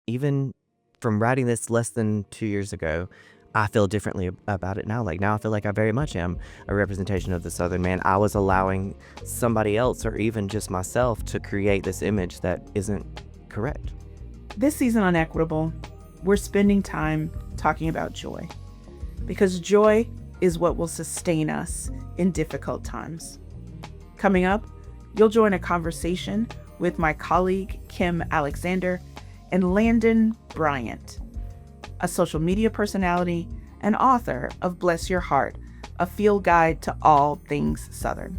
even from writing this less than 2 years ago, I feel differently about it now. Like now, I feel like I very much am a representation of the Southern man. I was allowing somebody else, or even just myself, to create this image that isn't correct. This season on Equitable, we're spending time talking about joy, because joy is what will sustain us in difficult times. Coming up, you'll join a conversation with my colleague, Kym Alexander, and Landon Bryant, a social media personality and author of Bless Your Heart, a field guide to all things Southern.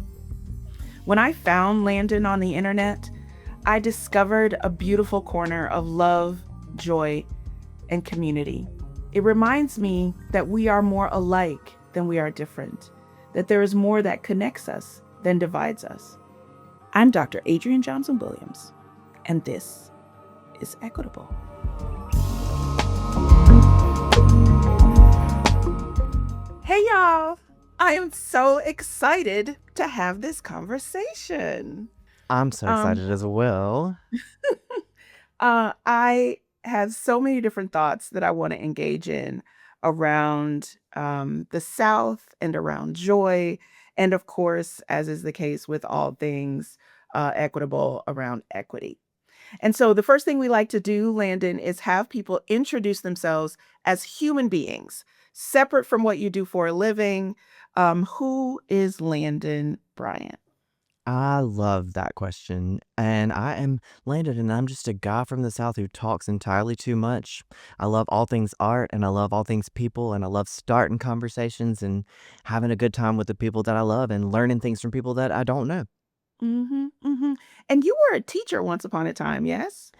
When I found Landon on the internet, I discovered a beautiful corner of love, joy, and community. It reminds me that we are more alike than we are different, that there is more that connects us than divides us. I'm Dr. Adriane Johnson-Williams, and this is Equitable. Hey, y'all. I am so excited to have this conversation. I'm so excited as well. I have so many different thoughts that I want to engage in around the South and around joy. And of course, as is the case with all things equitable, around equity. And so the first thing we like to do, Landon, is have people introduce themselves as human beings, separate from what you do for a living. Who is Landon Bryant? I love that question. And I am Landon, and I'm just a guy from the South who talks entirely too much. I love all things art, and I love all things people, and I love starting conversations and having a good time with the people that I love and learning things from people that I don't know. Mm-hmm, mm-hmm. And you were a teacher once upon a time, yes?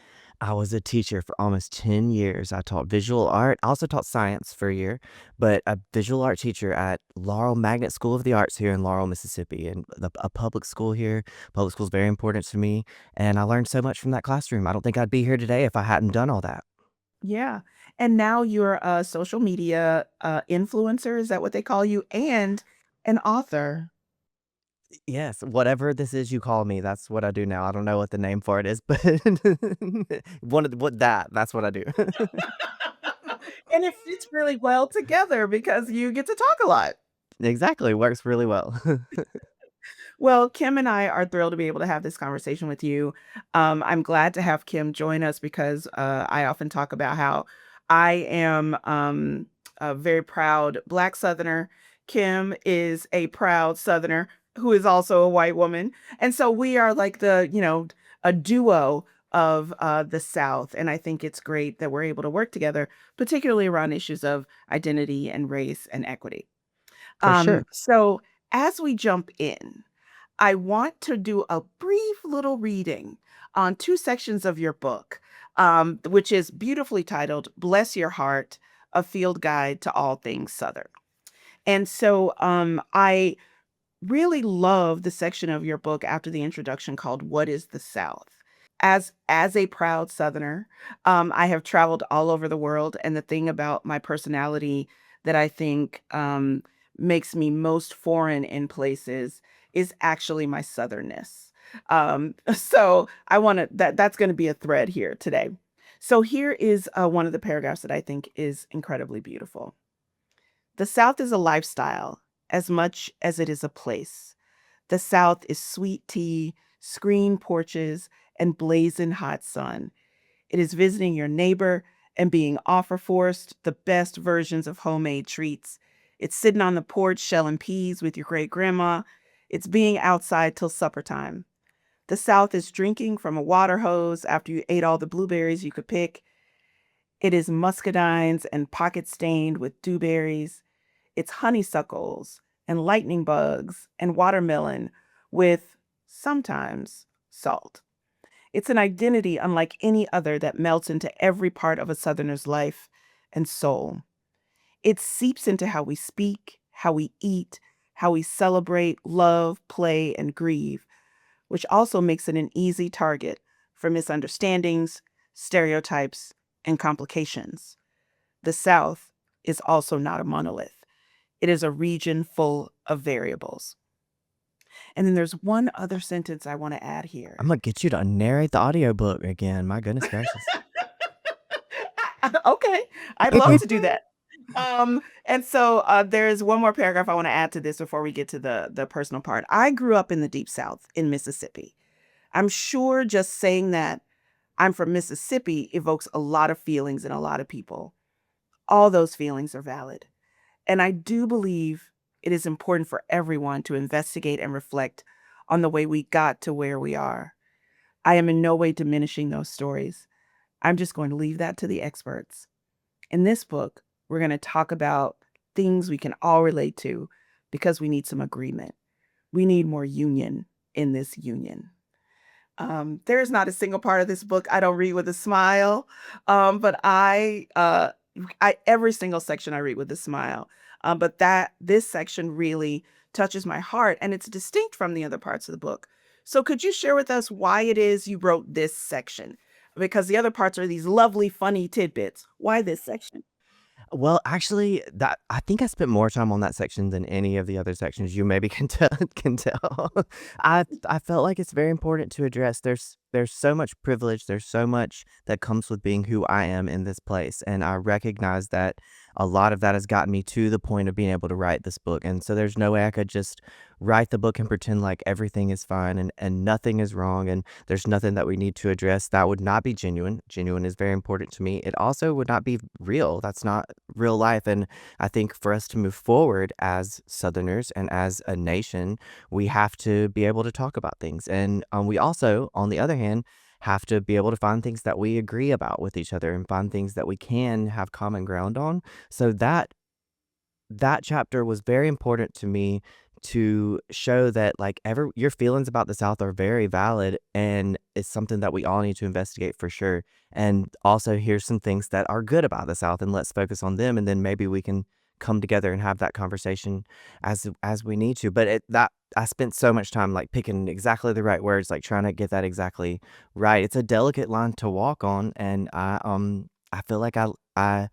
I was a teacher for almost 10 years. I taught visual art. I also taught science for a year, but a visual art teacher at Laurel Magnet School of the Arts here in Laurel, Mississippi, and a public school here. Public school is very important to me, and I learned so much from that classroom. I don't think I'd be here today if I hadn't done all that. Yeah. And now you're a social media influencer, is that what they call you? And an author. Yes, whatever this is you call me, that's what I do now. I don't know what the name for it is, but one of the, what that's what I do. And it fits really well together because you get to talk a lot. Exactly, works really well. Well, Kym and I are thrilled to be able to have this conversation with you. I'm glad to have Kym join us because I often talk about how I am a very proud Black Southerner. Kym is a proud Southerner who is also a white woman. And so we are like a duo of the South. And I think it's great that we're able to work together, particularly around issues of identity and race and equity. For sure. So as we jump in, I want to do a brief little reading on two sections of your book, which is beautifully titled Bless Your Heart, a field guide to all things Southern. And so I really love the section of your book after the introduction called What is the South? As a proud Southerner, I have traveled all over the world. And the thing about my personality that I think makes me most foreign in places is actually my Southernness. So I want to, that's going to be a thread here today. So here is one of the paragraphs that I think is incredibly beautiful. The South is a lifestyle as much as it is a place. The South is sweet tea, screen porches, and blazing hot sun. It is visiting your neighbor and being offer-forced the best versions of homemade treats. It's sitting on the porch shelling peas with your great-grandma. It's being outside till supper time. The South is drinking from a water hose after you ate all the blueberries you could pick. It is muscadines and pocket-stained with dewberries. It's honeysuckles and lightning bugs and watermelon with, sometimes, salt. It's an identity unlike any other that melts into every part of a Southerner's life and soul. It seeps into how we speak, how we eat, how we celebrate, love, play, and grieve, which also makes it an easy target for misunderstandings, stereotypes, and complications. The South is also not a monolith. It is a region full of variables. And then there's one other sentence I want to add here. I'm gonna get you to narrate the audiobook again. My goodness gracious. Okay, I'd love to do that. And so there's one more paragraph I want to add to this before we get to the personal part. I grew up in the Deep South in Mississippi. I'm sure just saying that I'm from Mississippi evokes a lot of feelings in a lot of people. All those feelings are valid. And I do believe it is important for everyone to investigate and reflect on the way we got to where we are. I am in no way diminishing those stories. I'm just going to leave that to the experts. In this book, we're going to talk about things we can all relate to because we need some agreement. We need more union in this union. There is not a single part of this book I don't read with a smile, but I every single section I read with a smile. But that this section really touches my heart, and it's distinct from the other parts of the book. So, could you share with us why it is you wrote this section? Because the other parts are these lovely, funny tidbits. Why this section? Well, actually, that I think I spent more time on that section than any of the other sections. You maybe can tell. Can tell. I felt like it's very important to address. There's so much privilege. There's so much that comes with being who I am in this place, and I recognize that a lot of that has gotten me to the point of being able to write this book. And so there's no way I could just write the book and pretend like everything is fine and nothing is wrong and there's nothing that we need to address. That would not be genuine. Genuine is very important to me. It also would not be real. That's not real life. And I think for us to move forward as Southerners and as a nation, we have to be able to talk about things. And we also, on the other hand, have to be able to find things that we agree about with each other and find things that we can have common ground on. So that chapter was very important to me to show that like your feelings about the South are very valid and it's something that we all need to investigate for sure. And also here's some things that are good about the South and let's focus on them and then maybe we can come together and have that conversation as we need to. But that I spent so much time like picking exactly the right words, like trying to get that exactly right. It's a delicate line to walk on and I feel like I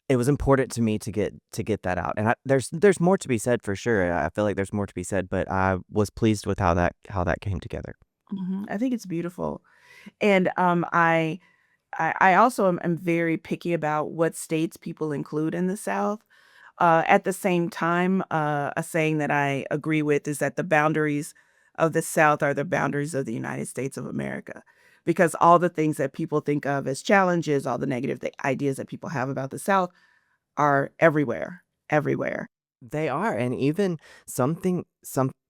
it was important to me to get that out, and there's more to be said for sure, I feel like there's more to be said, but I was pleased with how that came together. I think it's beautiful. And I also am very picky about what states people include in the South. At the same time, a saying that I agree with is that the boundaries of the South are the boundaries of the United States of America. Because all the things that people think of as challenges, all the negative ideas that people have about the South are everywhere, everywhere. They are, and even some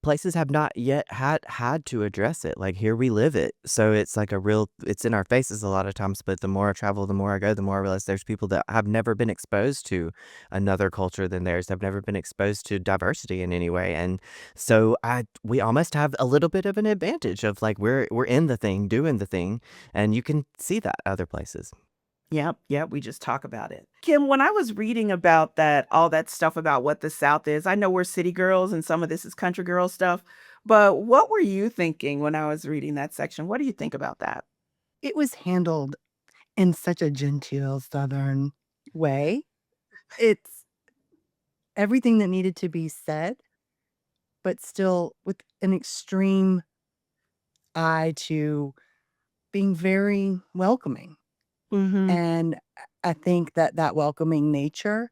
places have not yet had to address it, like, here we live it, so it's like a real it's in our faces a lot of times, but the more I travel, the more I go, the more I realize there's people that have never been exposed to another culture than theirs, have never been exposed to diversity in any way, and so we almost have a little bit of an advantage of, like, we're in the thing, doing the thing, and you can see that other places. Yep, yep, we just talk about it. Kim, when I was reading about that, all that stuff about what the South is, I know we're city girls and some of this is country girl stuff, but what were you thinking when I was reading that section? What do you think about that? It was handled in such a genteel Southern way. It's everything that needed to be said, but still with an extreme eye to being very welcoming. Mhm. And I think that that welcoming nature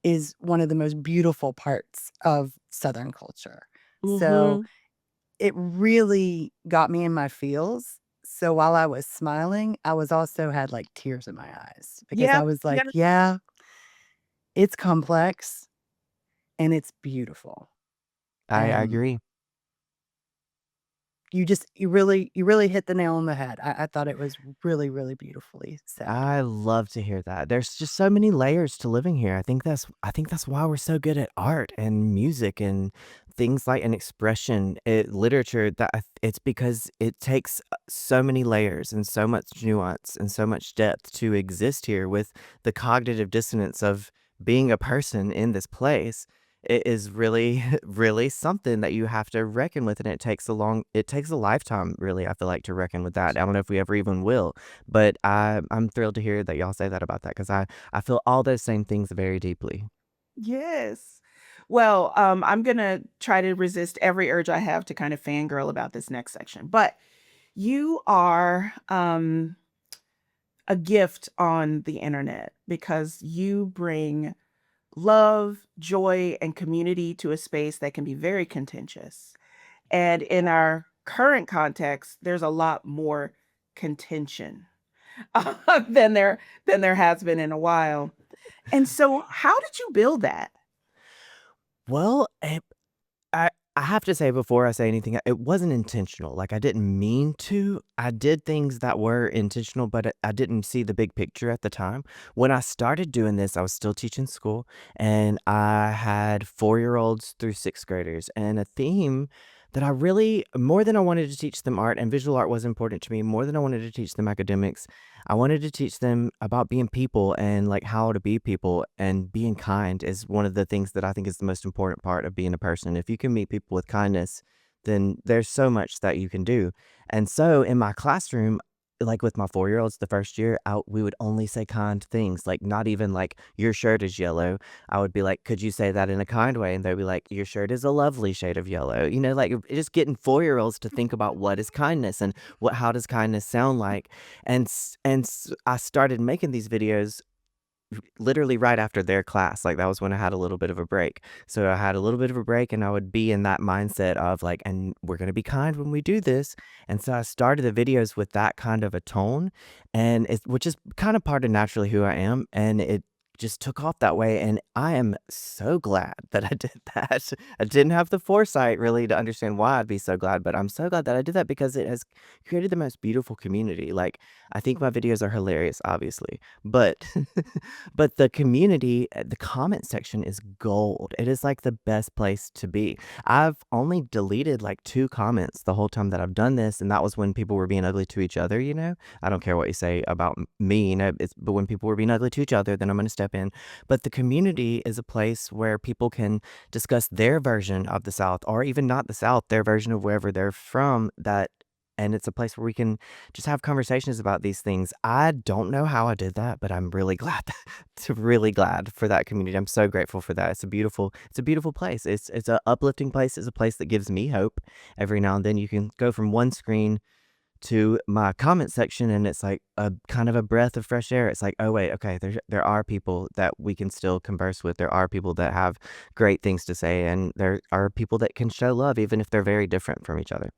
is one of the most beautiful parts of Southern culture. So Mhm. it really got me in my feels. So while I was smiling, I was also had like tears in my eyes because I Yep, was like, yep. yeah, it's complex and it's beautiful. I And agree. you really hit the nail on the head. I thought it was really, really beautifully said. I love to hear that. There's just so many layers to living here. I think that's why we're so good at art and music and things like an expression, literature it's because it takes so many layers and so much nuance and so much depth to exist here with the cognitive dissonance of being a person in this place. It is really, really something that you have to reckon with, and it takes a lifetime, really, I feel like, to reckon with that. I don't know if we ever even will. But I'm thrilled to hear that y'all say that about that because I feel all those same things very deeply. Yes. Well, I'm gonna try to resist every urge I have to kind of fangirl about this next section. But you are a gift on the internet because you bring love, joy, and community to a space that can be very contentious. And in our current context, there's a lot more contention than there has been in a while. And so how did you build that? Well, I have to say before I say anything, it wasn't intentional. Like I didn't mean to. I did things that were intentional, but I didn't see the big picture at the time. When I started doing this, I was still teaching school, and I had 4-year-olds through 6th graders, and a theme that I really, more than I wanted to teach them art, and visual art was important to me, more than I wanted to teach them academics, I wanted to teach them about being people and like how to be people, and being kind is one of the things that I think is the most important part of being a person. If you can meet people with kindness, then there's so much that you can do. And so in my classroom, like with my 4-year-olds the first year out, we would only say kind things, like not even like your shirt is yellow. I would be like, could you say that in a kind way? And they'd be like, your shirt is a lovely shade of yellow. Like just getting 4-year-olds to think about what is kindness and how does kindness sound like. I started making these videos literally right after their class. Like that was when I had a little bit of a break. So I had a little bit of a break, and I would be in that mindset of like, and we're going to be kind when we do this. And so I started the videos with that kind of a tone, which is kind of part of naturally who I am. And it just took off that way. And I am so glad that I did that. I didn't have the foresight really to understand why I'd be so glad, but I'm so glad that I did that because it has created the most beautiful community. Like, I think my videos are hilarious, obviously, but but the community, the comment section is gold. It is like the best place to be. I've only deleted like 2 comments the whole time that I've done this, and that was when people were being ugly to each other, you know? I don't care what you say about me, but when people were being ugly to each other, then I'm gonna step in. But the community is a place where people can discuss their version of the South, or even not the South, their version of wherever they're from, and it's a place where we can just have conversations about these things. I don't know how I did that, but I'm really glad really glad for that community. I'm so grateful for that. It's a beautiful place. It's a uplifting place. It's a place that gives me hope. Every now and then you can go from one screen to my comment section, and it's like a kind of a breath of fresh air. It's like, oh wait, okay, there are people that we can still converse with. There are people that have great things to say, and there are people that can show love even if they're very different from each other.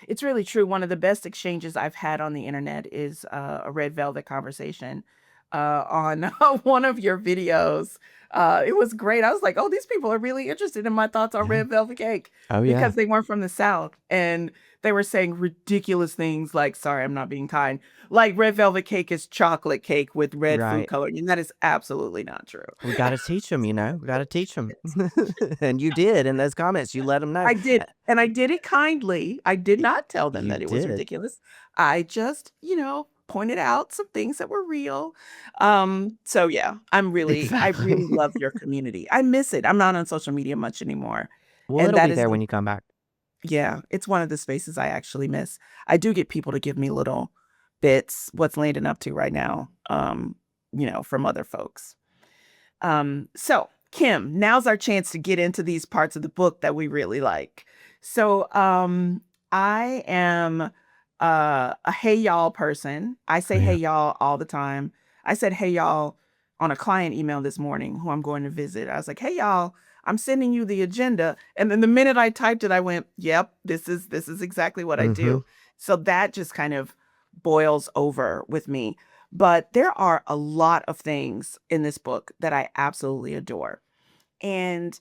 It's really true. One of the best exchanges I've had on the internet is a red velvet conversation on one of your videos. It was great. I was like, oh, these people are really interested in my thoughts on Yeah. red velvet cake Oh yeah. because they weren't from the South. And they were saying ridiculous things like, sorry, I'm not being kind. Like red velvet cake is chocolate cake with red food Right. coloring. And that is absolutely not true. We gotta teach them, We gotta teach them, And you did in those comments, you let them know. I did, and I did it kindly. I did Y not tell them you that it was did. ridiculous. I just, pointed out some things that were real. So yeah, I Exactly. really love your community. I miss it. I'm not on social media much anymore. Well, And it'll that be is there the when you come back. yeah, it's one of the spaces I actually miss. I do get people to give me little bits, what's Landon up to right now, from other folks. So Kym, now's our chance to get into these parts of the book that we really like. So, I am a hey y'all person. I Oh, say hey yeah. y'all all the time. I said hey y'all on a client email this morning who I'm going to visit. I was like, hey y'all, I'm sending you the agenda. And then the minute I typed it, I went, yep, this is exactly what I Mhm. do. So that just kind of boils over with me. But there are a lot of things in this book that I absolutely adore. And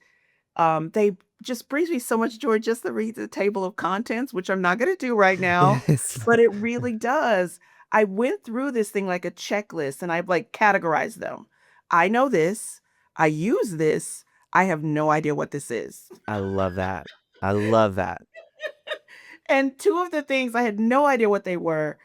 they just brings me so much joy just to read the table of contents, which I'm not going to do right now, Yes. but it really does. I went through this thing like a checklist and I've like categorized them. I know this. I use this. I have no idea what this is. I love that. I love that. And two of the things I had no idea what they were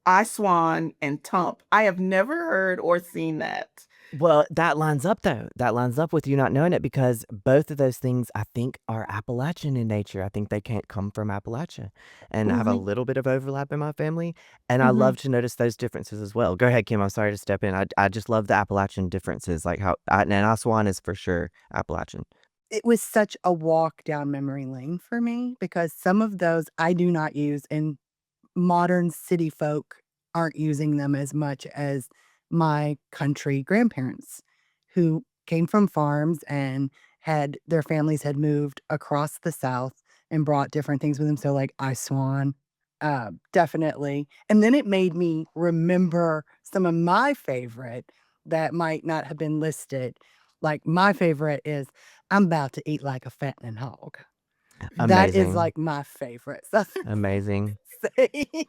I Swan and Tump. I have never heard or seen that. Well, that lines up though. That lines up with you not knowing it because both of those things I think are Appalachian in nature. I think they can't come from Appalachia, and I have a Mhm, little bit of overlap in my family, and I mhm. love to notice those differences as well. Go ahead, Kim. I'm sorry to step in. I just love the Appalachian differences, like and Aswan is for sure Appalachian. It was such a walk down memory lane for me because some of those I do not use, and modern city folk aren't using them as much as my country grandparents who came from farms and had their families had moved across the South and brought different things with them. So, like I swan, definitely. And then it made me remember some of my favorite that might not have been listed. Like my favorite is I'm about to eat like a fattening hog. That is Amazing. like my favorite Southern Amazing. saying.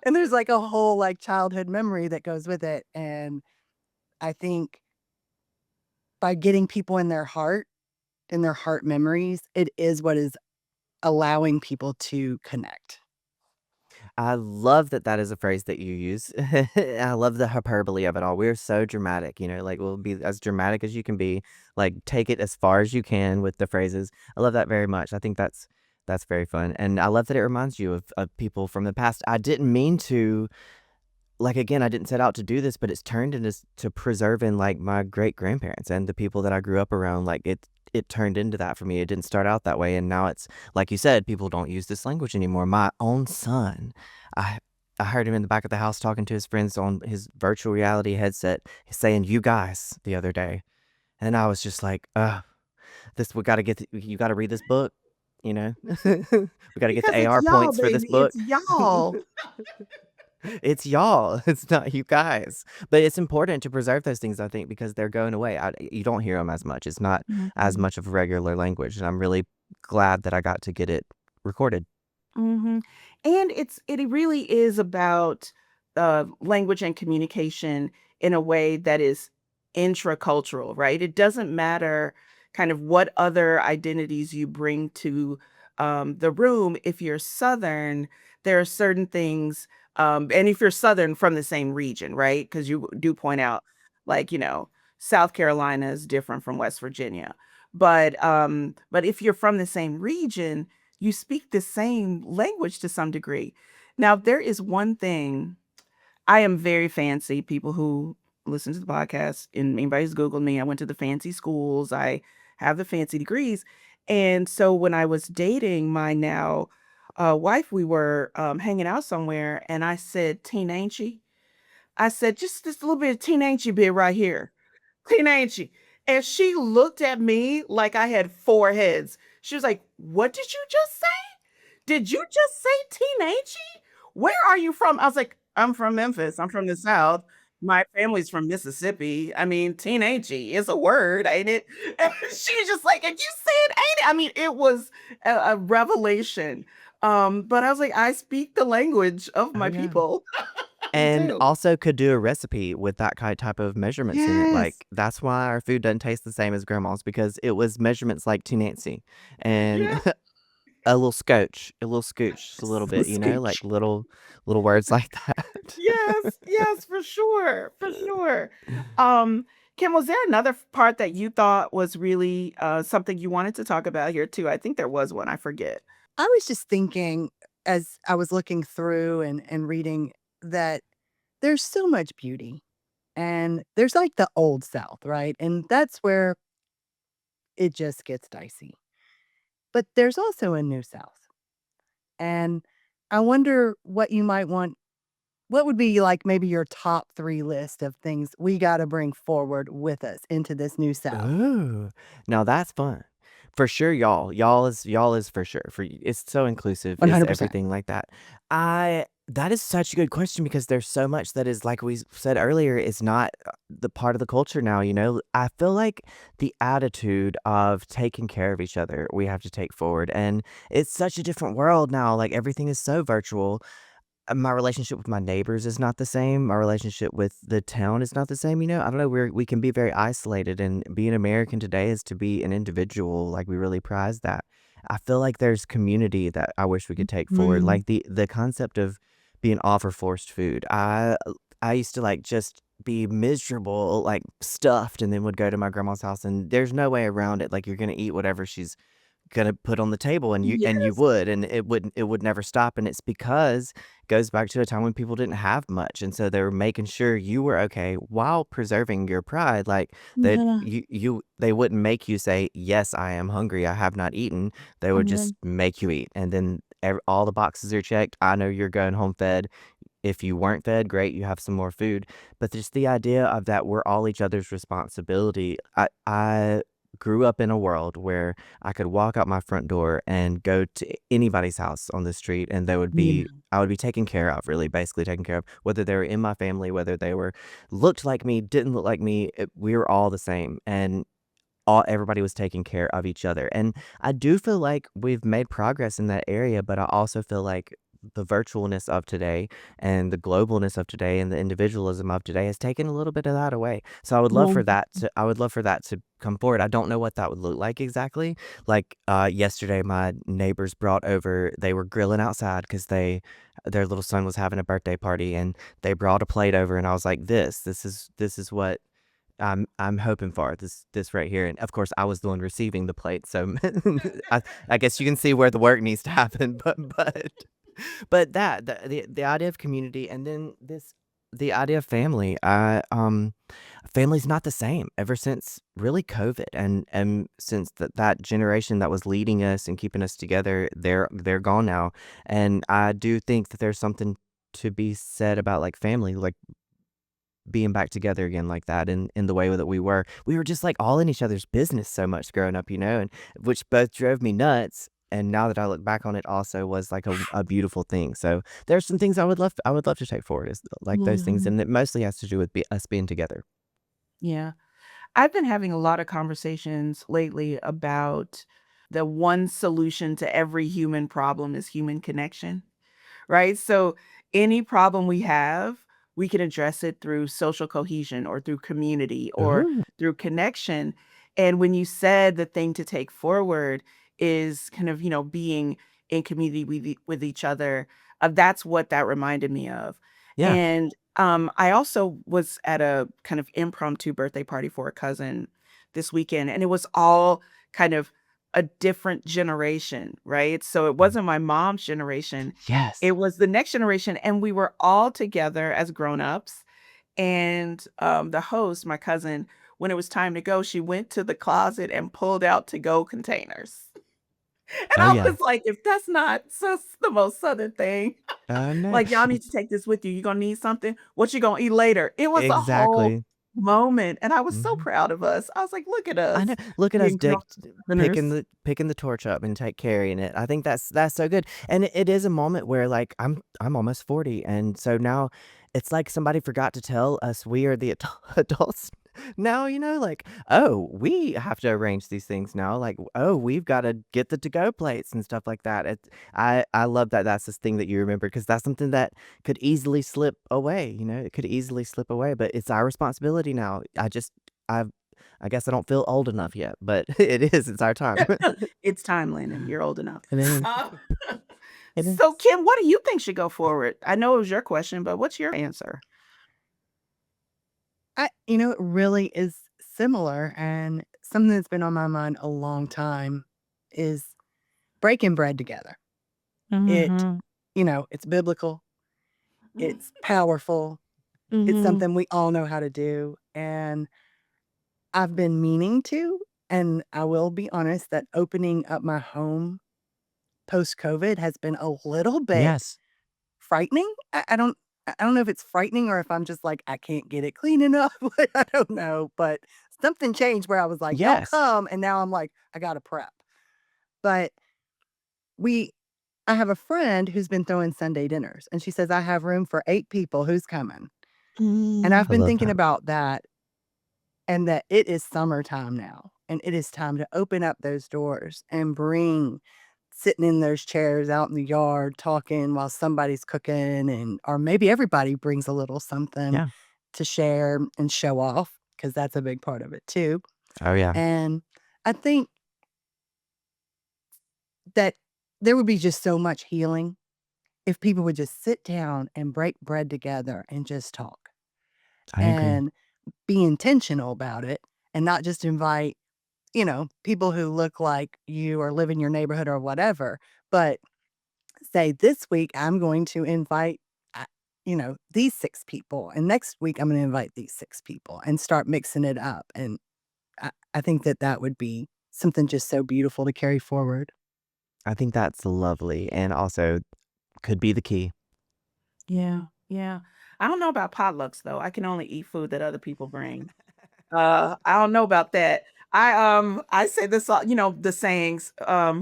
And there's like a whole like childhood memory that goes with it. And I think by getting people in their heart memories, it is what is allowing people to connect. I love that that is a phrase that you use. I love the hyperbole of it all. We're so dramatic, like, we'll be as dramatic as you can be, like, take it as far as you can with the phrases. I love that very much. I think that's very fun, and I love that it reminds you of people from the past. I didn't mean to like, again, I didn't set out to do this, but it's turned into to preserving, like, my great-grandparents and the people that I grew up around, like, it turned into that for me. It didn't start out that way, and now it's like you said, people don't use this language anymore. My own son, I I heard him in the back of the house talking to his friends on his virtual reality headset, saying, "You guys," the other day, and I was just like, "Ugh, this we gotta get you gotta read this book," you know? We gotta get the Because it's AR y'all, points for this baby. book. It's y'all. It's y'all, it's not you guys. But it's important to preserve those things, I think, because they're going away. You don't hear them as much. It's not as Mhm. much of a regular language, and I'm really glad that I got to get it recorded. Mhm. And it really is about, language and communication in a way that is intracultural, right? It doesn't matter kind of what other identities you bring to, the room. If you're Southern, there are certain things, and if you're Southern from the same region, right? Because you do point out, like, South Carolina is different from West Virginia. But if you're from the same region, you speak the same language to some degree. Now, there is one thing I am very fancy. People who listen to the podcast and anybody who's Googled me, I went to the fancy schools. I have the fancy degrees. And so when I was dating my now wife, we were hanging out somewhere and I said, Teen ain't she? I said, just this little bit of teen ain't she bit right here. Teen ain't she? And she looked at me like I had four heads. She was like, what did you just say? Did you just say teenagey? Where are you from? I was like, I'm from Memphis. I'm from the South. My family's from Mississippi. I mean, teenagey is a word, ain't it? And she's just like, and you said, ain't it? I mean, it was a revelation. But I was like, I speak the language of Oh, my yeah. people. I And do. also could do a recipe with that type of measurements in it, Yes. like, that's why our food doesn't taste the same as grandma's because it was measurements like to Nancy, and Yeah. a little scooch, just a little bit, like Scooch. little words like that. Yes, yes, for sure, for sure. Um, Kim, was there another part that you thought was really something you wanted to talk about here too? I think there was one, I forget. I was just thinking as I was looking through and reading that there's so much beauty and there's like the old South, right? And that's where it just gets dicey. But there's also a new South. And I wonder what you might want. What would be like maybe your top 3 list of things we gotta bring forward with us into this new South? Ooh, now that's fun. For sure, y'all. Y'all is for sure. It's so inclusive, it's 100%. everything like that. I that is such a good question because there's so much that is like we said earlier, is not the part of the culture now, I feel like the attitude of taking care of each other, we have to take forward. And it's such a different world now. Like everything is so virtual. My relationship with my neighbors is not the same. My relationship with the town is not the same, I don't know, we can be very isolated, and being American today is to be an individual, like, we really prize that. I feel like there's community that I wish we could take forward, Mhm. like, the concept of being offered forced food. I used to, like, just be miserable, like, stuffed, and then would go to my grandma's house, and there's no way around it, like, you're gonna eat whatever she's gonna put on the table, and you Yes. would, and it would never stop, and it's because it goes back to a time when people didn't have much, and so they were making sure you were okay while preserving your pride, like, that Yeah. they wouldn't make you say, "Yes, I am hungry, I have not eaten." They would Mhm. just make you eat, and then all the boxes are checked. I know you're going home fed. If you weren't fed, great, you have some more food. But just the idea of that we're all each other's responsibility. I grew up in a world where I could walk out my front door and go to anybody's house on the street, and they would Yeah. be I would be taken care of, really, basically taken care of, whether they were in my family, whether they were looked like me, didn't look like me, we were all the same, and everybody was taking care of each other, and I do feel like we've made progress in that area, but I also feel like the virtualness of today and the globalness of today and the individualism of today has taken a little bit of that away. So Well, I would love for that to come forward. I don't know what that would look like exactly. Like, yesterday, my neighbors brought over they were grilling outside because their little son was having a birthday party, and they brought a plate over, and I was like, "This is what I'm hoping for, this right here," and, of course, I was the one receiving the plate, so I guess you can see where the work needs to happen, but the idea of community, and then the idea of family, family's not the same ever since really COVID, and since that generation that was leading us and keeping us together, they're gone now, and I do think that there's something to be said about, like, family, like being back together again like that in the way that we were. We were just, like, all in each other's business so much growing up, and which both drove me nuts, and now that I look back on it also was, like, a beautiful thing. So, there's some things I would love to take forward is, like, those things, Mhm. and it mostly has to do with us being together. Yeah. I've been having a lot of conversations lately about the one solution to every human problem is human connection. Right? So any problem we have, we can address it through social cohesion or through community or Ooh. through connection. And when you said the thing to take forward is kind of, being in community with each other, that's what that reminded me of. Yeah. And I also was at a kind of impromptu birthday party for a cousin this weekend, and it was all kind of a different generation, right? So it Mm. wasn't my mom's generation, Yes. it was the next generation, and we were all together as grown-ups, and, the host, my cousin, when it was time to go, she went to the closet and pulled out to-go containers. And Oh, I yeah. was like, "If that's not the most Southern thing, No. like, y'all need to take this with you. You gonna need something? What you gonna eat later?" It was a whole Exactly. moment, and I was so Mhm. proud of us. I was like, "Look at I know. us Look at us being grown dick Southerners." picking the torch up and carrying it. I think that's so good, and it is a moment where, like, I'm almost 40, and so now it's like somebody forgot to tell us we are the adults now, like, "Oh, we have to arrange these things now," like, "Oh, we've gotta get the to-go plates," and stuff like that. I love that that's this thing that you remember because that's something that could easily slip away, It could easily slip away, but it's our responsibility now. I've I guess I don't feel old enough yet, but it's our time. It's time, Landon, you're old enough. It is. Uh, It is. so, Kim, what do you think should go forward? I know it was your question, but what's your answer? it really is similar, and something that's been on my mind a long time is breaking bread together. It Mhm. it's biblical, it's powerful, it's Mhm. something we all know how to do, and I've been meaning to, and I will be honest that opening up my home post-COVID has been a little bit Yes. frightening. I don't know if it's frightening or if I'm just like, "I can't get it clean enough." Like, I don't know, but something changed where I was like, "Y'all Yes. come," and now I'm like, "I gotta prep." But we I have a friend who's been throwing Sunday dinners, and she says, "I have room for 8 people, who's coming?" And I've I been love thinking that. about that and that it is summertime now, and it is time to open up those doors and bring sitting in those chairs out in the yard talking while somebody's cooking or maybe everybody brings a little something Yeah. to share and show off because that's a big part of it too. Oh, yeah. And I think that there would be just so much healing if people would just sit down and break bread together and just talk I agree. and be intentional about it and not just invite, people who look like you or live in your neighborhood or whatever, but say, "This week, I'm going to invite, these 6 people, and next week, I'm gonna invite these 6 people," and start mixing it up, and I think that that would be something just so beautiful to carry forward. I think that's lovely and also could be the key. Yeah, yeah. I don't know about potlucks though. I can only eat food that other people bring. I don't know about that. I say this all, the sayings,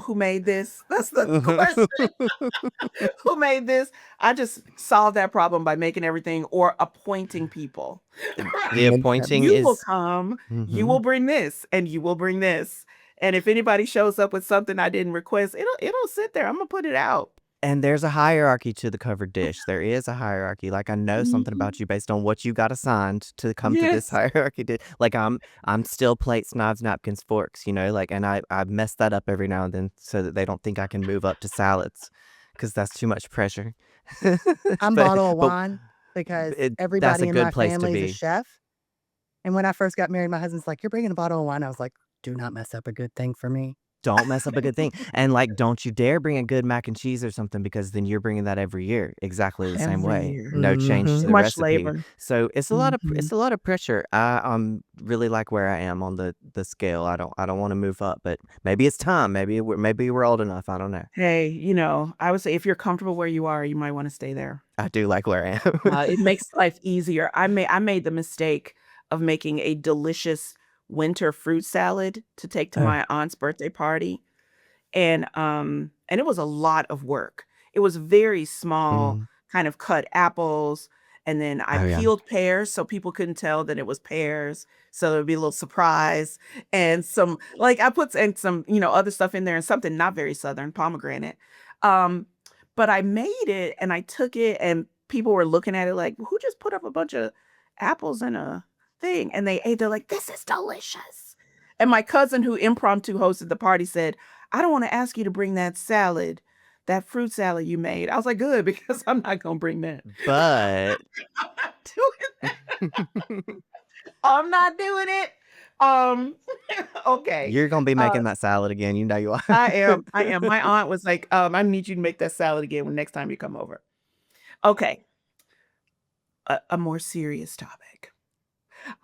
who made this? That's the question. Who made this? I just solve that problem by making everything or appointing people. The Right? Make them. appointing You will is come, you will mhm. bring this, and you will bring this. And if anybody shows up with something I didn't request, it'll sit there. I'm gonna put it out. And there's a hierarchy to the covered dish. There is a hierarchy. Like I know something about Mhm. you based on what you got assigned to come to this Yes. hierarchy. Like I'm still plates, knives, napkins, forks. Like, and I mess that up every now and then so that they don't think I can move up to salads, because that's too much pressure. I'm but bottle of but wine because that's a everybody in good my place to family is a be. chef. And when I first got married, my husband's like, "You're bringing a bottle of wine." I was like, "Do not mess up a good thing for me." Don't mess up a good thing. And, like, don't you dare bring a good mac and cheese or something, because then you're bringing that every year exactly the same Every way. year. No change to Too Mhm. the much recipe. labor. So, Mhm. it's a lot of pressure. I, really like where I am on the scale. I don't wanna move up, but maybe it's time. Maybe we're old enough. I don't know. Hey, I would say if you're comfortable where you are, you might wanna stay there. I do like where I am. It makes life easier. I made the mistake of making a delicious winter fruit salad to take to Oh. my aunt's birthday party, and it was a lot of work. It was very small, Mm. kind of cut apples, and then I Oh, yeah. peeled pears so people couldn't tell that it was pears, so there'd be a little surprise, and I put and some, other stuff in there and something not very Southern, pomegranate. Um, but I made it and I took it and people were looking at it like, "Who just put up a bunch of apples in a thing?" And they ate, they're like, "This is delicious." And my cousin who impromptu hosted the party said, "I don't wanna ask you to bring that salad, that fruit salad you made." I was like, "Good, because I'm not gonna bring that." But I'm not doing that. I'm not doing it. Um, okay. you're gonna be Uh, making that salad again. You know you are. I am. My aunt was like, "I need you to make that salad again when next time you come over." Okay, a more serious topic.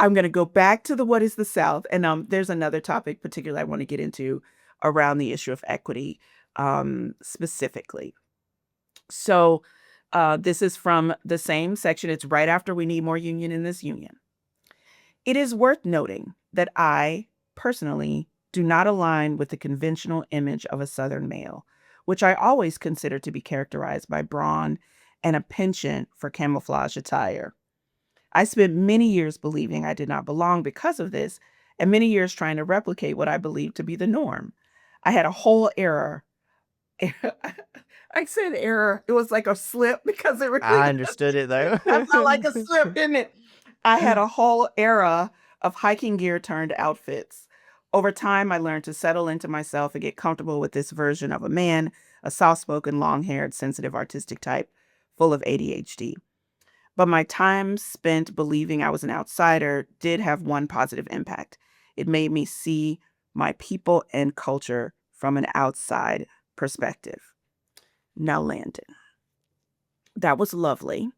I'm gonna go back to the what is the South, and, there's another topic particularly I wanna get into around the issue of equity, specifically. So, this is from the same section. It's right after "We need more union in this union." It is worth noting that I, personally, do not align with the conventional image of a Southern male, which I always consider to be characterized by brawn and a penchant for camouflage attire. I spent many years believing I did not belong because of this, and many years trying to replicate what I believed to be the norm. I had a whole era. I said error. It was like a slip because it really I understood it though. that felt like a slip, didn't it? I had a whole era of hiking gear turned outfits. Over time, I learned to settle into myself and get comfortable with this version of a man, a soft-spoken, long-haired, sensitive, artistic type, full of ADHD. But my time spent believing I was an outsider did have one positive impact. It made me see my people and culture from an outside perspective. Now, Landon, that was lovely.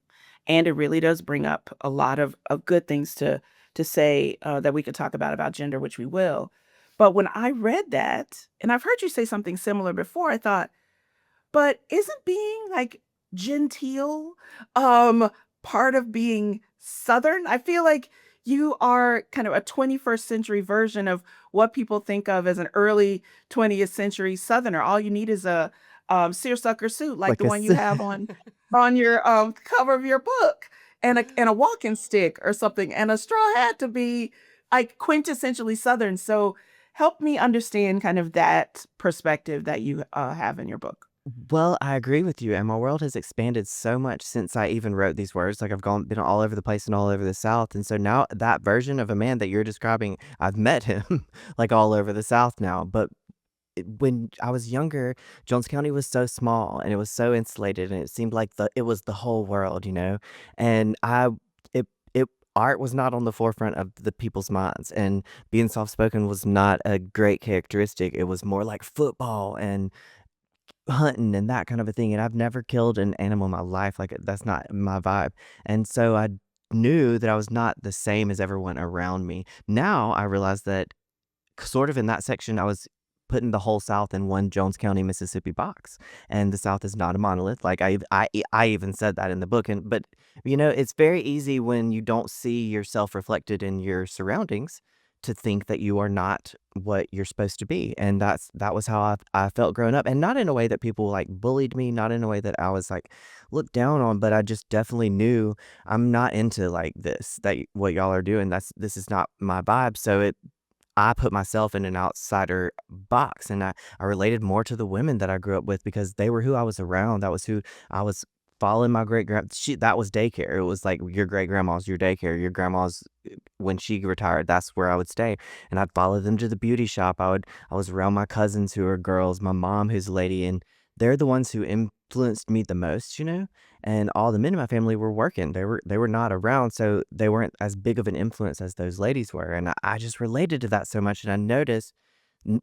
And it really does bring up a lot of good things to say that we could talk about gender, which we will. But when I read that, and I've heard you say something similar before, I thought, but isn't being like genteel part of being Southern? I feel like you are kind of a 21st century version of what people think of as an early 20th century Southerner. All you need is a seersucker suit like Like the a one s you have on your cover of your book and a walking stick or something and a straw hat to be like quintessentially Southern. So help me understand kind of that perspective that you have in your book. Well, I agree with you, and my world has expanded so much since I even wrote these words. Like I've been all over the place and all over the South, and so now that version of a man that you're describing, I've met him like all over the South now. But when I was younger, Jones County was so small and it was so insulated, and it seemed like it was the whole world. And it art was not on the forefront of the people's minds, and being soft spoken was not a great characteristic. It was more like football and hunting and that kind of a thing, and I've never killed an animal in my life, like, that's not my vibe, and so I knew that I was not the same as everyone around me. Now I realize that sort of in that section, I was putting the whole South in one Jones County, Mississippi box, and the South is not a monolith. Like I even said that in the book, and but it's very easy when you don't see yourself reflected in your surroundings to think that you are not what you're supposed to be, and that was how I felt growing up, and not in a way that people like bullied me, not in a way that I was like looked down on, but I just definitely knew I'm not into like this that what y'all are doing. This is not my vibe. So I put myself in an outsider box, and I related more to the women that I grew up with because they were who I was around. That was who I was following. My great grand she that was daycare. It was like your great grandma's your daycare. Your grandma's when she retired, that's where I would stay. And I'd follow them to the beauty shop. I was around my cousins who are girls, my mom who's a lady, and they're the ones who influenced me the most. And all the men in my family were working. They were not around, so they weren't as big of an influence as those ladies were. And I just related to that so much, and I noticed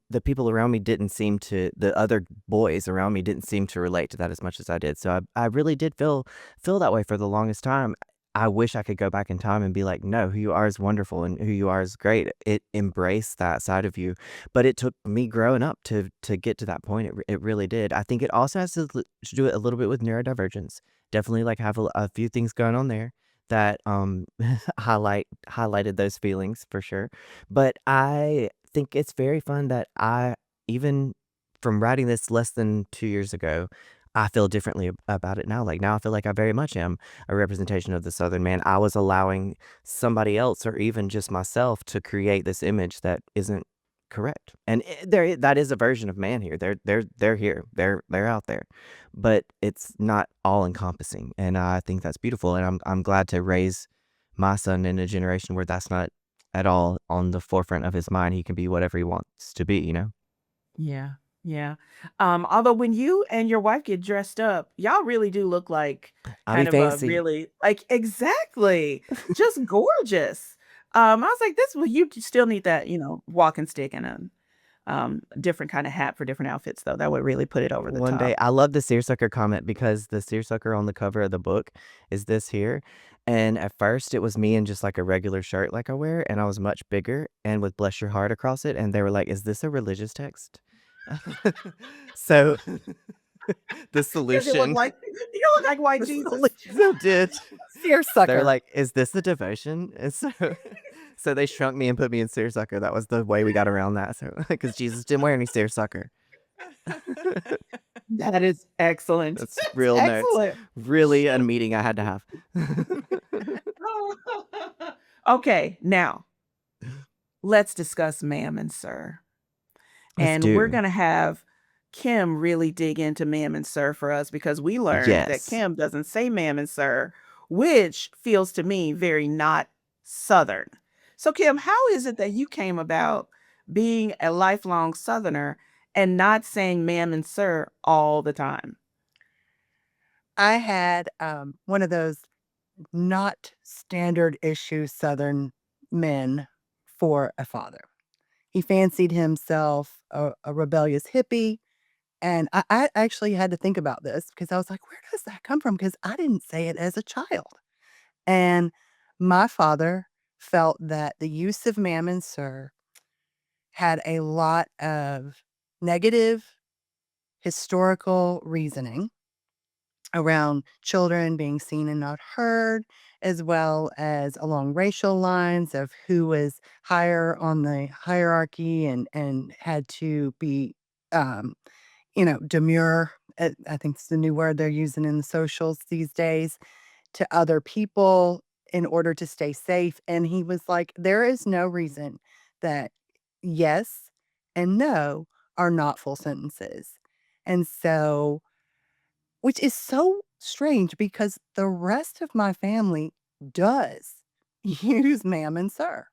the people around me didn't seem to the other boys around me didn't seem to relate to that as much as I did. So I really did feel that way for the longest time. I wish I could go back in time and be like, no, who you are is wonderful and who you are is great. It embraced that side of you, but it took me growing up to get to that point. It really did. I think it also has to do it a little bit with neurodivergence. Definitely like have a few things going on there that highlighted those feelings for sure. But I think it's very fun that I even from writing this less than 2 years ago, I feel differently about it now. Like, now I feel like I very much am a representation of the Southern man. I was allowing somebody else or even just myself to create this image that isn't correct. And that is a version of man here. They're here. They're out there. But it's not all encompassing. And I think that's beautiful. And I'm glad to raise my son in a generation where that's not at all on the forefront of his mind. He can be whatever he wants to be. Yeah, yeah. Although when you and your wife get dressed up, y'all really do look like I'll be kind of a fancy. really like exactly, just gorgeous. I was like, this well, you still need that, walking stick and a different kind of hat for different outfits though. That would really put it over the One day top. I love the seersucker comment because the seersucker on the cover of the book is this here, and at first, it was me in just, like, a regular shirt like I wear, and I was much bigger and with "Bless your heart" across it, and they were like, "Is this a religious text?" So, the Because you look solution like you look like white The Jesus. so did. They're seersucker. like, "Is this a devotion?" And so so they shrunk me and put me in seersucker. That was the way we got around that, so because Jesus didn't wear any seersucker. That is excellent. That's That's real notes. excellent. Really a meeting I had to have. Okay, now let's discuss ma'am and sir. Let's And we're do. going to have Kym really dig into ma'am and sir for us because we learned that Yes. Kym doesn't say ma'am and sir, which feels to me very not Southern. So, Kym, how is it that you came about being a lifelong Southerner and not saying ma'am and sir all the time? I had one of those not standard issue Southern men for a father. He fancied himself a rebellious hippie. And I actually had to think about this because I was like, where does that come from? Because I didn't say it as a child. And my father felt that the use of ma'am and sir had a lot of negative historical reasoning around children being seen and not heard, as well as along racial lines of who was higher on the hierarchy and had to be, um, demure. I think it's the new word they're using in the socials these days to other people in order to stay safe. And he was like, there is no reason that yes and no are not full sentences. And so which is so strange because the rest of my family does use ma'am and sir.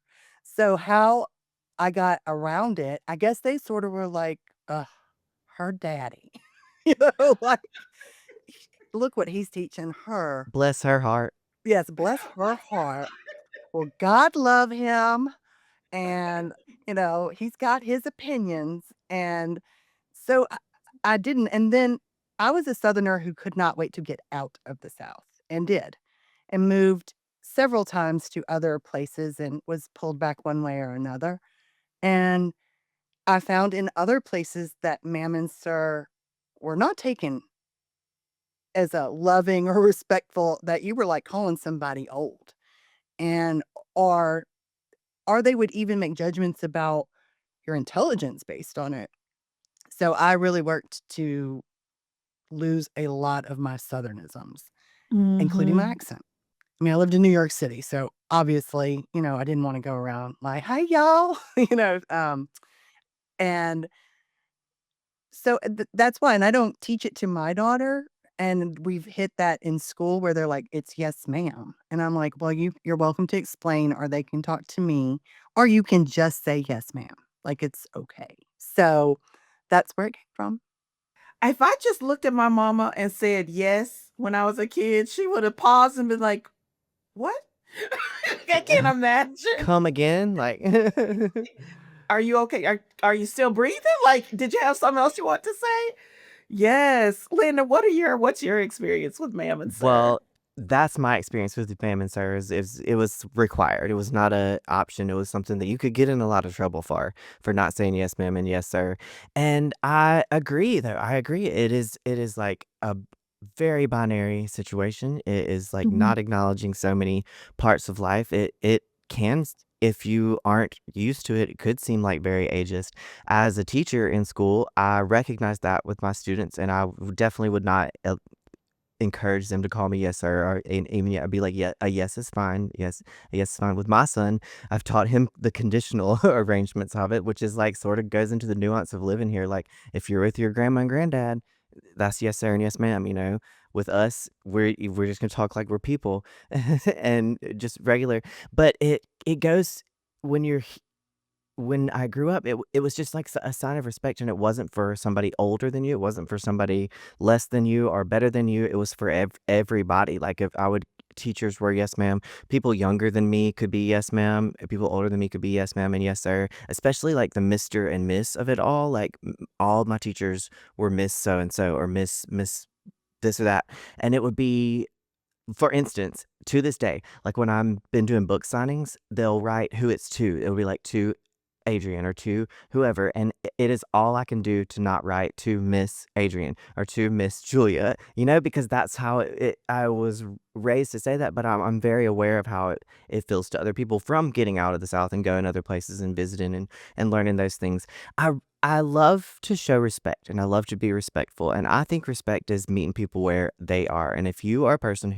So how I got around it, I guess they sort of were like, "Ugh, her daddy." Like, "Look what he's teaching her." Bless her heart. Yes, bless her heart. Well, God love him, and, he's got his opinions, and so I didn't and then I was a Southerner who could not wait to get out of the South, and did, and moved several times to other places and was pulled back one way or another, and I found in other places that ma'am and sir were not taken as a loving or respectful, that you were like calling somebody old, and or they would even make judgments about your intelligence based on it. So I really worked to lose a lot of my southernisms, including my Mhm. accent. I mean, I lived in New York City, so obviously, I didn't want to go around like, "Hi, y'all," and so that's why, and I don't teach it to my daughter. And we've hit that in school where they're like, "It's yes, ma'am," and I'm like, "Well, you're welcome to explain, or they can talk to me, or you can just say yes, ma'am. Like it's okay." So that's where it came from. If I just looked at my mama and said yes when I was a kid, she would have paused and been like, "What?" I can't imagine. Come again? Like "Are you okay? Are you still breathing? Like, did you have something else you want to say?" Yes. Linda, what's your experience with ma'am and sir? Well, that's my experience with the famine, sir, is it was required. It was not a option. It was something that you could get in a lot of trouble for not saying yes, ma'am, and yes, sir. And I agree, though. I agree. It is like a very binary situation. It is like Mhm. not acknowledging so many parts of life. It can if you aren't used to it, it could seem like very ageist. As a teacher in school, I recognize that with my students, and definitely would not encourage them to call me yes sir, or and even yeah, I'd be like, yeah, a yes is fine. Yes, a yes is fine. With my son, I've taught him the conditional arrangements of it, which is like sort of goes into the nuance of living here. Like if you're with your grandma and granddad, that's yes sir and yes ma'am. With us, we're just gonna talk like we're people and just regular. But it goes when you're when I grew up, it was just like a sign of respect, and it wasn't for somebody older than you, it wasn't for somebody less than you or better than you, it was for everybody. Like, if I would teachers were yes ma'am, people younger than me could be yes ma'am, people older than me could be yes ma'am and yes sir, especially, like, the Mister and Miss of it all, like, all of my teachers were Miss so and so or Miss this or that, and it would be for instance, to this day, like, when I'm been doing book signings, they'll write who it's to. It'll be, like, "To Adriane," or "To whoever," and it is all I can do to not write "To Miss Adriane," or "To Miss Julia," because that's how I was raised to say that, but I'm very aware of how it feels to other people from getting out of the South and going other places and visiting and learning those things. I I love to show respect, and I love to be respectful, and I think respect is meeting people where they are, and if you are a person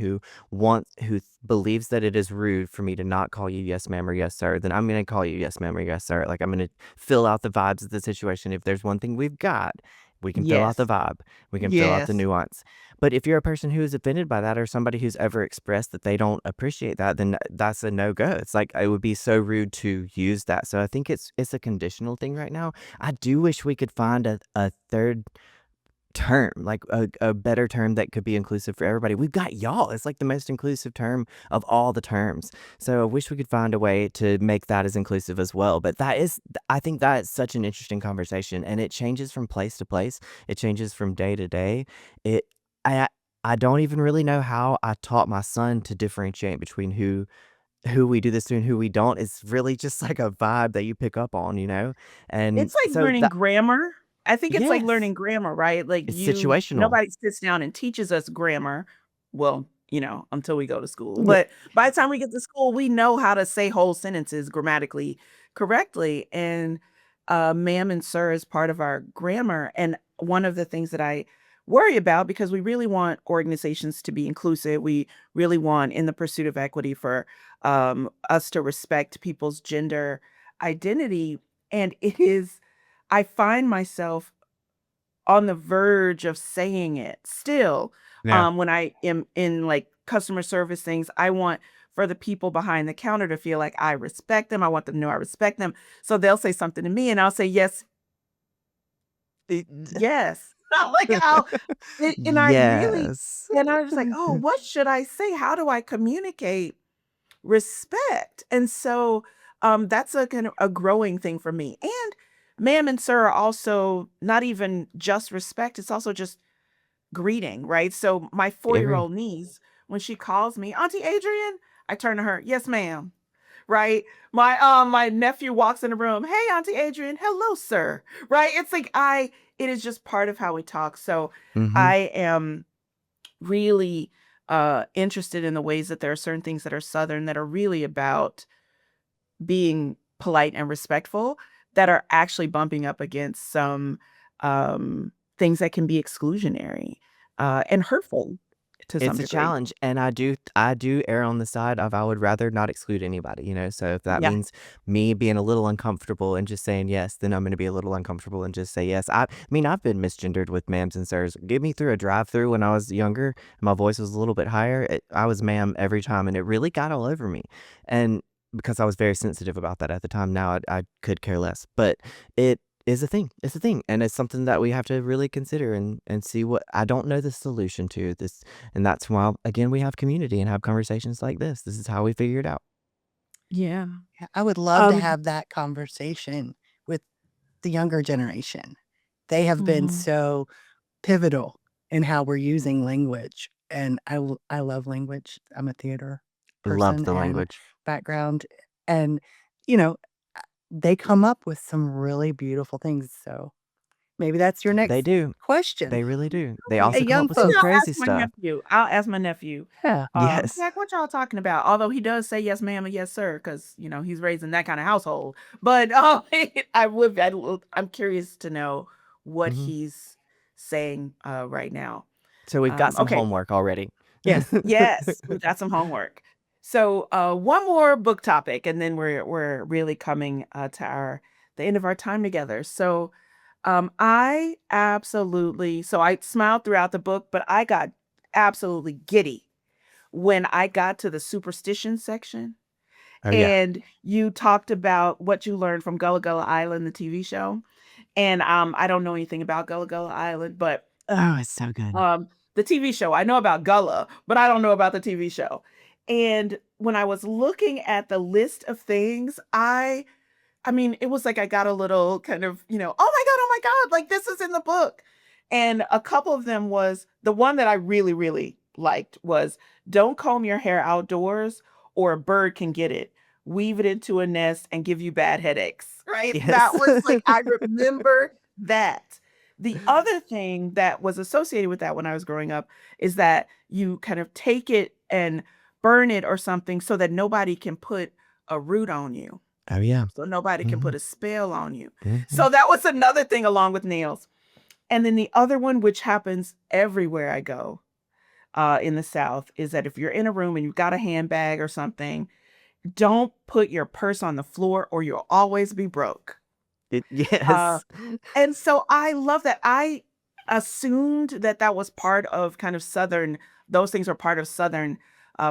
believes that it is rude for me to not call you yes ma'am or yes sir, then I'm gonna call you yes ma'am or yes sir. Like, I'm gonna fill out the vibes of the situation. If there's one thing we've got, we can fill out the Yes. vibe. We can fill out the Yes. nuance. But if you're a person who is offended by that, or somebody who's ever expressed that they don't appreciate that, then that's a no-go. It's like, it would be so rude to use that. So I think it's a conditional thing right now. I do wish we could find a third term, like a better term that could be inclusive for everybody. We've got y'all. It's like the most inclusive term of all the terms. So I wish we could find a way to make that as inclusive as well. But I think that is such an interesting conversation, and it changes from place to place. It changes from day to day. It, I, I don't even really know how I taught my son to differentiate between who we do this to and who we don't. It's really just like a vibe that you pick up on. And It's like so learning that, grammar. I think it's like yes, learning grammar, right? Like it's situational. nobody sits down and teaches us grammar. Well, until we go to school. Yeah, But by the time we get to school, we know how to say whole sentences grammatically correctly. And ma'am and sir is part of our grammar. And one of the things that I worry about, because we really want organizations to be inclusive, we really want, in the pursuit of equity, for us to respect people's gender identity. And I find myself on the verge of saying it still. yeah. When I am in like customer service things, I want for the people behind the counter to feel like I respect them. I want them to know I respect them. So they'll say something to me and I'll say, yes, yes. Not like and I really, Yes. and I was like, oh, what should I say? How do I communicate respect? And so, that's a kind of a growing thing for me. And ma'am and sir are also not even just respect, it's also just greeting, right? So my Agree. four-year-old niece, when she calls me, Auntie Adrian, I turn to her, yes, ma'am. right? My nephew walks in the room, "Hey, Auntie Adrian." "Hello, sir." Right? It's like it is just part of how we talk. So Mhm. I am really interested in the ways that there are certain things that are Southern that are really about being polite and respectful that are actually bumping up against some things that can be exclusionary and hurtful to some It's a degree. challenge, and I do err on the side of I would rather not exclude anybody, so if that Yeah. means me being a little uncomfortable and just saying yes, then I'm gonna be a little uncomfortable and just say yes. I mean, I've been misgendered with ma'ams and sirs. Get me through a drive-through when I was younger, and my voice was a little bit higher, I was ma'am every time, and it really got all over me, and because I was very sensitive about that at the time, now I could care less, but it is a thing. It's a thing, and it's something that we have to really consider and see what I don't know the solution to this, and that's why, again, we have community and have conversations like this. This is how we figure it out. Yeah. Yeah, I would love to Um, have that conversation with the younger generation. They have been mhm. so pivotal in how we're using language, and I love language. I'm a theater Love person the and language. background, and, you know, they come up with some really beautiful things, so maybe that's your They next do. question. They really do. They Hey, Hey, also come young up with maybe some folks. I'll ask crazy my stuff. nephew. I'll ask my nephew. Yeah. Yes. Jack, what y'all talking about? Although he does say yes, ma'am, and yes, sir, because he's raised in that kind of household. But I'm curious to know what Mhm. he's saying right now. So we've got some Okay. homework already. Yes. Yes, we've got some homework. So one more book topic, and then we're really coming to our the end of our time together. So I smiled throughout the book, but I got absolutely giddy when I got to the superstition section Oh, yeah. and you talked about what you learned from Gullah Gullah Island, the TV show. And I don't know anything about Gullah Gullah Island, but Oh, it's so good. um the TV show, I know about Gullah, but I don't know about the TV show. And when I was looking at the list of things, I mean, it was like I got a little kind of, oh my God, like this is in the book. And a couple of them was the one that I really, really liked was don't comb your hair outdoors or a bird can get it. Weave it into a nest and give you bad headaches. Right? That Yes. was like, I remember that. The other thing that was associated with that when I was growing up is that you kind of take it and burn it or something so that nobody can put a root on you, Oh, yeah. so nobody can put Mhm. a spell on you. Mhm. So that was another thing along with nails. And then the other one, which happens everywhere I go in the South, is that if you're in a room and you've got a handbag or something, don't put your purse on the floor or you'll always be broke. Uh, Yes. and so I love that. I assumed that that was part of kind of Southern, those things are part of Southern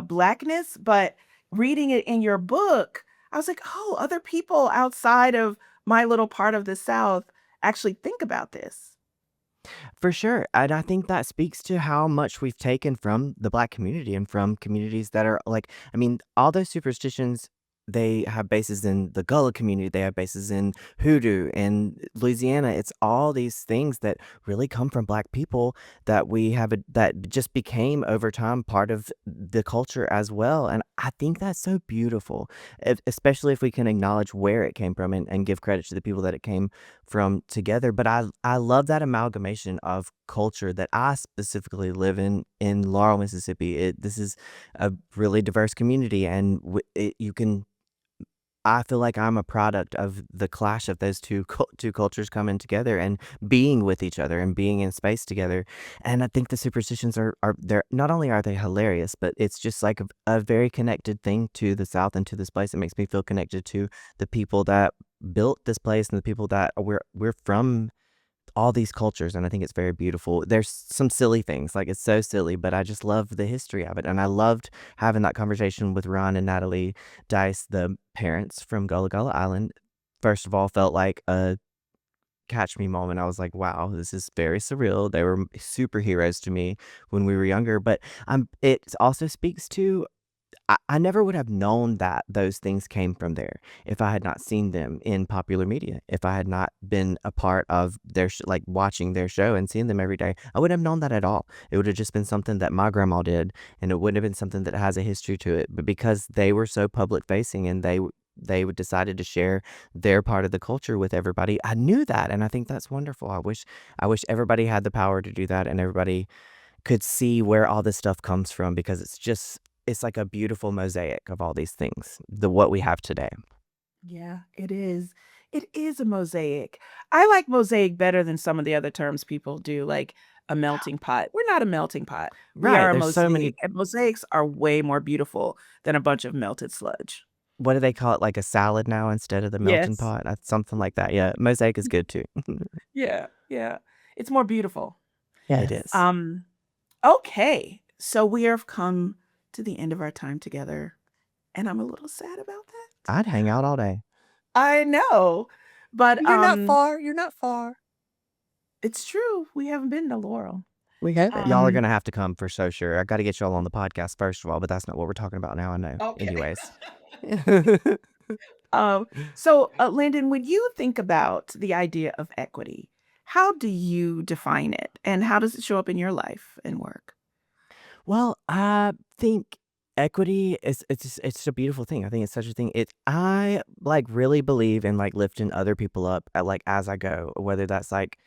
Blackness. But reading it in your book, I was like, oh, other people outside of my little part of the South actually think about this. For sure, and I think that speaks to how much we've taken from the Black community and from communities that are like I mean, all those superstitions, they have bases in the Gullah community, they have bases in Hoodoo, in Louisiana, it's all these things that really come from Black people that we have that just became over time part of the culture as well, and I think that's so beautiful, especially if we can acknowledge where it came from and give credit to the people that it came from together. But I love that amalgamation of culture that I specifically live in Laurel, Mississippi. This is a really diverse community, and you can. I feel like I'm a product of the clash of those two cultures coming together and being with each other and being in space together. And I think the superstitions are they're not only are they hilarious, but it's just like a very connected thing to the South and to this place. It makes me feel connected to the people that built this place and the people that we're from all these cultures, and I think it's very beautiful. There's some silly things, like, it's so silly, but I just love the history of it, and I loved having that conversation with Ron and Natalie Dice, the parents from Gullah Gullah Island. First of all, felt like a catch me moment. I was like, "Wow, this is very surreal." They were superheroes to me when we were younger, but, it also speaks to I never would have known that those things came from there if I had not seen them in popular media. If I had not been a part of their like watching their show and seeing them every day, I wouldn't have known that at all. It would have just been something that my grandma did, and it wouldn't have been something that has a history to it. But because they were so public facing and they would decided to share their part of the culture with everybody, I knew that, and I think that's wonderful. I wish everybody had the power to do that, and everybody could see where all this stuff comes from, because it's like a beautiful mosaic of all these things, what we have today. Yeah, it is. It is a mosaic. I like mosaic better than some of the other terms people do, like a melting pot. We're not a melting pot. We Right, are a there's so many. mosaic, and mosaics are way more beautiful than a bunch of melted sludge. What do they call it, like a salad now instead of the melting Yes. pot? Something like that, yeah. Mosaic is good too. Yeah, yeah. It's more beautiful. It Yes. is. Okay. So we have come to the end of our time together, and I'm a little sad about that. I'd hang out all day. I know, but You're not far. You're not far. it's true. We haven't been to Laurel. We haven't. Y'all are Um, gonna have to come for so sure. I gotta get y'all on the podcast first of all, but that's not what we're talking about now, I know. okay. Anyways. So, Landon, when you think about the idea of equity, how do you define it, and how does it show up in your life and work? Well, I think equity is it's a beautiful thing. I think it's such a thing. I like really believe in like lifting other people up at, like as I go, whether that's like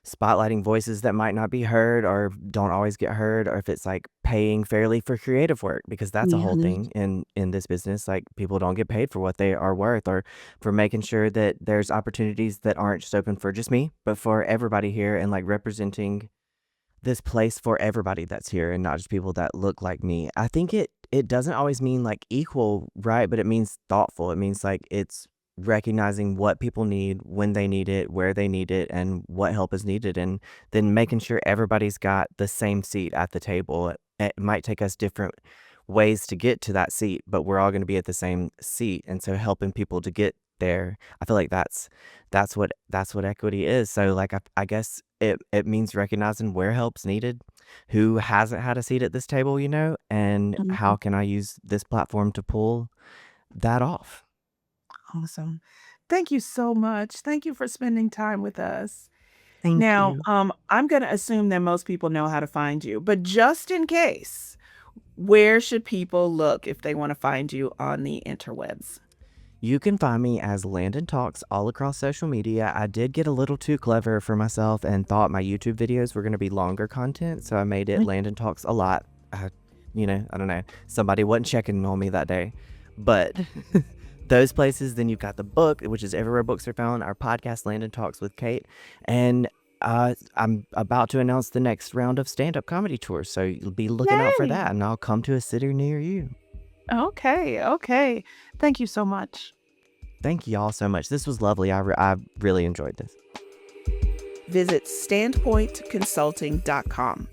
spotlighting voices that might not be heard or don't always get heard, or if it's like paying fairly for creative work, because that's a whole Mhm. thing in this business. Like people don't get paid for what they are worth, or for making sure that there's opportunities that aren't just open for just me, but for everybody here, and like representing this place for everybody that's here and not just people that look like me. I think it doesn't always mean like equal, right? But it means thoughtful. It means like it's recognizing what people need, when they need it, where they need it, and what help is needed, and then making sure everybody's got the same seat at the table. It might take us different ways to get to that seat, but we're all going to be at the same seat, and so helping people to get there, I feel like that's what equity is. So like I guess it means recognizing where help's needed, who hasn't had a seat at this table, and how Mhm. can I use this platform to pull that off. Awesome. Thank you so much. Thank you for spending time with us. Thank Now, you. I'm going to assume that most people know how to find you, but just in case, where should people look if they want to find you on the interwebs? You can find me as Landon Talks all across social media. I did get a little too clever for myself and thought my YouTube videos were going to be longer content, so I made it Landon Talks a lot. I don't know. Somebody wasn't checking on me that day. But those places, then you've got the book, which is everywhere books are found, our podcast, Landon Talks with Kate. And I'm about to announce the next round of stand-up comedy tours, so you'll be looking out for Yay! that, and I'll come to a city near you. Okay, okay. Thank you so much. Thank y'all so much. This was lovely. I really enjoyed this. Visit standpointconsulting.com.